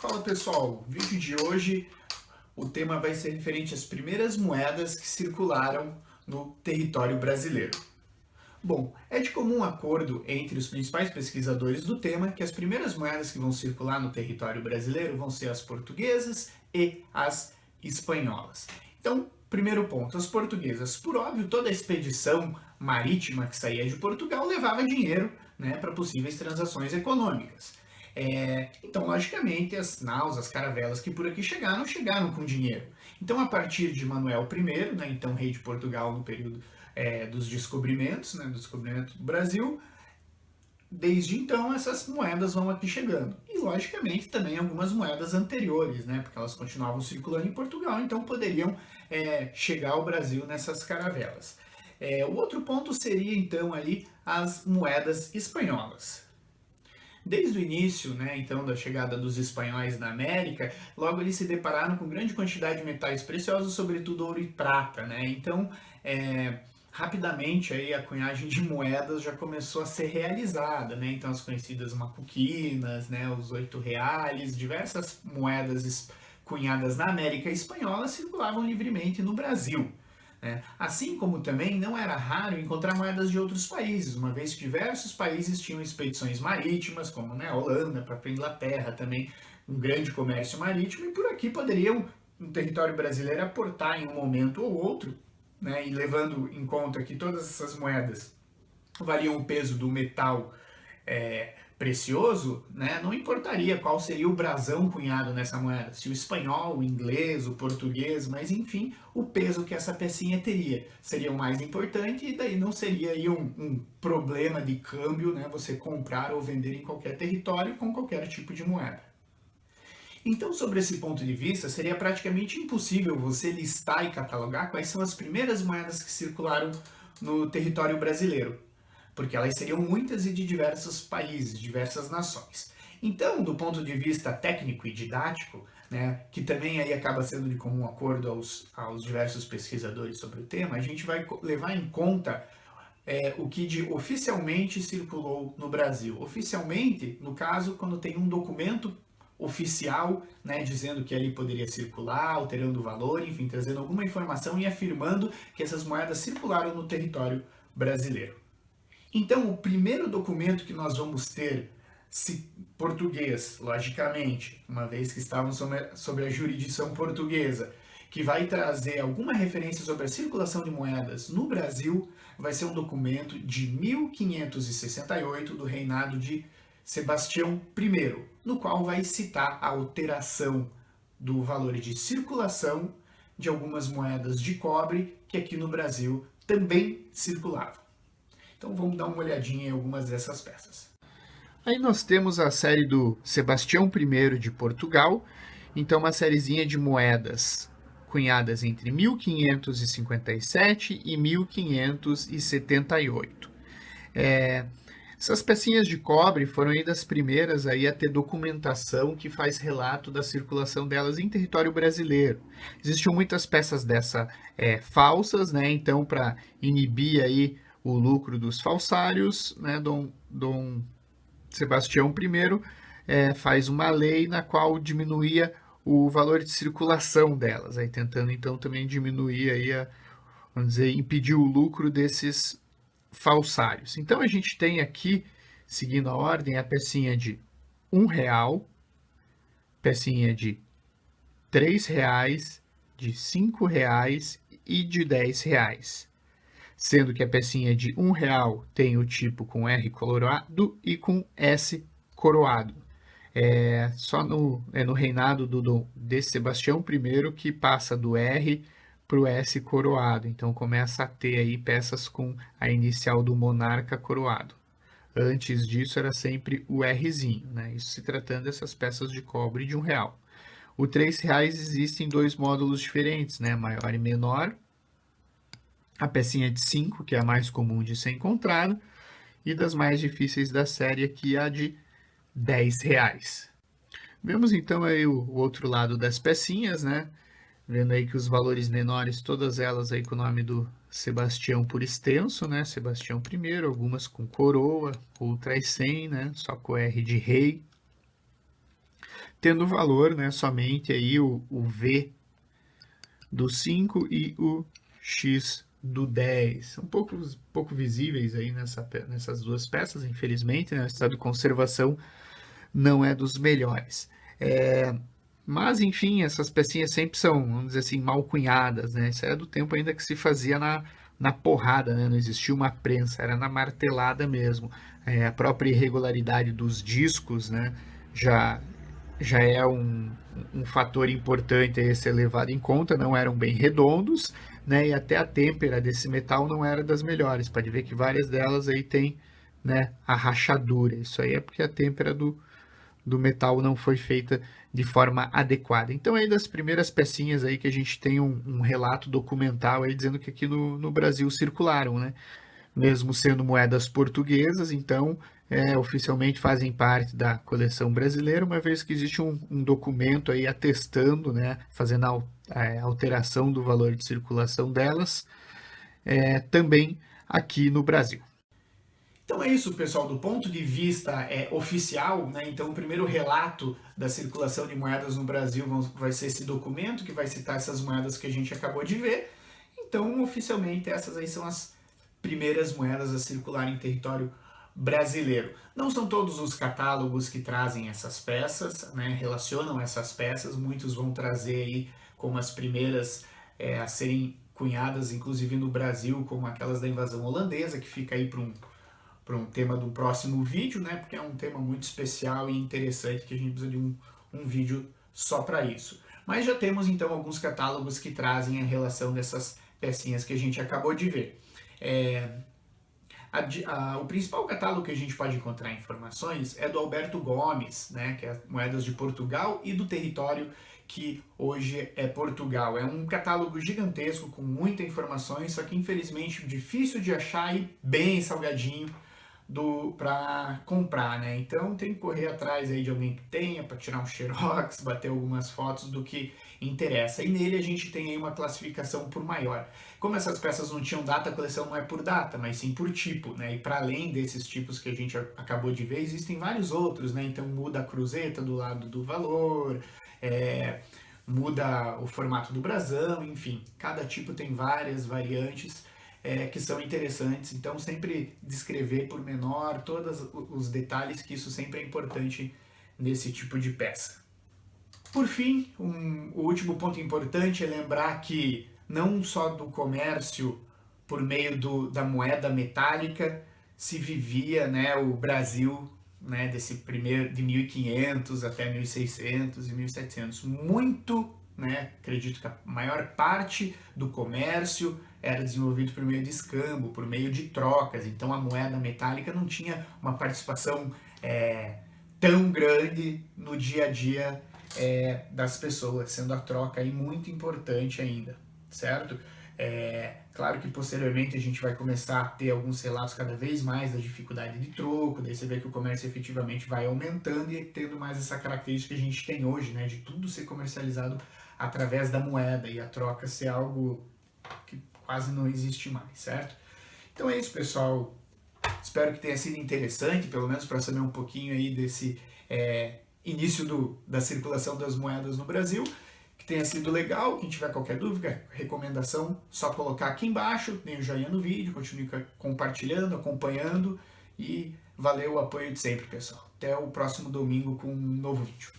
Fala pessoal, no vídeo de hoje o tema vai ser referente às primeiras moedas que circularam no território brasileiro. Bom, é de comum acordo entre os principais pesquisadores do tema que as primeiras moedas que vão circular no território brasileiro vão ser as portuguesas e as espanholas. Então, primeiro ponto, as portuguesas. Por óbvio, toda a expedição marítima que saía de Portugal levava dinheiro, né, para possíveis transações econômicas. Então, logicamente, as naus, as caravelas que por aqui chegaram com dinheiro. Então, a partir de Manuel I, né, então rei de Portugal no período dos descobrimentos, né, do descobrimento do Brasil, desde então essas moedas vão aqui chegando. E, logicamente, também algumas moedas anteriores, né, porque elas continuavam circulando em Portugal, então poderiam chegar ao Brasil nessas caravelas. O outro ponto seria, então, aí as moedas espanholas. Desde o início, né, então, da chegada dos espanhóis na América, logo eles se depararam com grande quantidade de metais preciosos, sobretudo ouro e prata, né? Então, rapidamente aí a cunhagem de moedas já começou a ser realizada, né? Então, as conhecidas macuquinas, né, os 8 reais, diversas moedas cunhadas na América Espanhola circulavam livremente no Brasil. Assim como também não era raro encontrar moedas de outros países, uma vez que diversos países tinham expedições marítimas, como a Holanda, para a Inglaterra também, um grande comércio marítimo, e por aqui poderiam, no território brasileiro, aportar em um momento ou outro, né, e levando em conta que todas essas moedas valiam o peso do metal precioso, né, não importaria qual seria o brasão cunhado nessa moeda, se o espanhol, o inglês, o português, mas enfim, o peso que essa pecinha teria seria o mais importante e daí não seria aí um problema de câmbio, né, você comprar ou vender em qualquer território com qualquer tipo de moeda. Então, sobre esse ponto de vista, seria praticamente impossível você listar e catalogar quais são as primeiras moedas que circularam no território brasileiro, porque elas seriam muitas e de diversos países, diversas nações. Então, do ponto de vista técnico e didático, né, que também aí acaba sendo de comum acordo aos diversos pesquisadores sobre o tema, a gente vai levar em conta o que oficialmente circulou no Brasil. Oficialmente, no caso, quando tem um documento oficial, né, dizendo que ali poderia circular, alterando o valor, enfim, trazendo alguma informação e afirmando que essas moedas circularam no território brasileiro. Então, o primeiro documento que nós vamos ter, português, logicamente, uma vez que estávamos sobre a jurisdição portuguesa, que vai trazer alguma referência sobre a circulação de moedas no Brasil, vai ser um documento de 1568 do reinado de Sebastião I, no qual vai citar a alteração do valor de circulação de algumas moedas de cobre que aqui no Brasil também circulavam. Então vamos dar uma olhadinha em algumas dessas peças. Aí nós temos a série do Sebastião I de Portugal, então uma sériezinha de moedas cunhadas entre 1557 e 1578. Essas pecinhas de cobre foram aí das primeiras aí a ter documentação que faz relato da circulação delas em território brasileiro. Existiam muitas peças dessa falsas, né? Então para inibir aí o lucro dos falsários, né, Dom Sebastião I faz uma lei na qual diminuía o valor de circulação delas, aí tentando então também diminuir aí vamos dizer, impedir o lucro desses falsários. Então a gente tem aqui, seguindo a ordem, a pecinha de R$1, pecinha de R$3, de R$5 e de R$10. Sendo que a pecinha de R$1 tem o tipo com R coroado e com S coroado. Só no reinado de Sebastião I que passa do R para o S coroado. Então começa a ter aí peças com a inicial do monarca coroado. Antes disso era sempre o Rzinho, né? Isso se tratando dessas peças de cobre de R$1. O R$3 existem dois módulos diferentes, né? Maior e menor. A pecinha de 5, que é a mais comum de ser encontrada, e das mais difíceis da série aqui, a de R$10. Vemos então aí o outro lado das pecinhas, né? Vendo aí que os valores menores, todas elas aí com o nome do Sebastião por extenso, né? Sebastião I, algumas com coroa, outras sem, né? Só com R de rei. tendo valor, né, somente aí o V do 5 e o X do 10. São pouco visíveis aí nessas duas peças, infelizmente, né? O estado de conservação não é dos melhores. Mas, enfim, essas pecinhas sempre são, vamos dizer assim, mal cunhadas, né? Isso era do tempo ainda que se fazia na porrada, né? Não existia uma prensa, era na martelada mesmo. A própria irregularidade dos discos, né? Já é um fator importante a ser levado em conta, não eram bem redondos, né? E até a têmpera desse metal não era das melhores. Pode ver que várias delas aí tem, né, a rachadura. Isso aí é porque a têmpera do metal não foi feita de forma adequada. Então, aí das primeiras pecinhas aí que a gente tem um relato documental aí dizendo que aqui no Brasil circularam, né? Mesmo sendo moedas portuguesas, então oficialmente fazem parte da coleção brasileira, uma vez que existe um documento aí atestando, né, fazendo a alteração do valor de circulação delas, também aqui no Brasil. Então é isso, pessoal. Do ponto de vista oficial, né, então o primeiro relato da circulação de moedas no Brasil vai ser esse documento que vai citar essas moedas que a gente acabou de ver. Então, oficialmente, essas aí são as primeiras moedas a circular em território brasileiro. Não são todos os catálogos que trazem essas peças, né, relacionam essas peças, muitos vão trazer aí como as primeiras a serem cunhadas, inclusive no Brasil, como aquelas da invasão holandesa, que fica aí para um tema do próximo vídeo, né, porque é um tema muito especial e interessante que a gente precisa de um vídeo só para isso. Mas já temos então alguns catálogos que trazem a relação dessas pecinhas que a gente acabou de ver. O principal catálogo que a gente pode encontrar informações é do Alberto Gomes, né, que é Moedas de Portugal e do território que hoje é Portugal. É um catálogo gigantesco com muitas informações, só que infelizmente difícil de achar e bem salgadinho para comprar, né? Então tem que correr atrás aí de alguém que tenha para tirar um xerox, bater algumas fotos do que interessa. E nele a gente tem aí uma classificação por maior. Como essas peças não tinham data, a coleção não é por data, mas sim por tipo, né? E para além desses tipos que a gente acabou de ver, existem vários outros, né? Então muda a cruzeta do lado do valor, muda o formato do brasão, enfim, cada tipo tem várias variantes que são interessantes, então sempre descrever por menor todos os detalhes, que isso sempre é importante nesse tipo de peça. Por fim, o último ponto importante é lembrar que não só do comércio por meio da moeda metálica se vivia, né, o Brasil, né, desse primeiro de 1500 até 1600 e 1700, muito, né, acredito que a maior parte do comércio era desenvolvido por meio de escambo, por meio de trocas, então a moeda metálica não tinha uma participação tão grande no dia a dia das pessoas, sendo a troca aí muito importante ainda, certo? Claro que posteriormente a gente vai começar a ter alguns relatos cada vez mais da dificuldade de troco, daí você vê que o comércio efetivamente vai aumentando e tendo mais essa característica que a gente tem hoje, né, de tudo ser comercializado através da moeda e a troca ser algo que quase não existe mais, certo? Então é isso, pessoal. Espero que tenha sido interessante, pelo menos para saber um pouquinho aí desse início da circulação das moedas no Brasil. Que tenha sido legal. Quem tiver qualquer dúvida, recomendação, só colocar aqui embaixo, dê um joinha no vídeo, continue compartilhando, acompanhando e valeu o apoio de sempre, pessoal. Até o próximo domingo com um novo vídeo.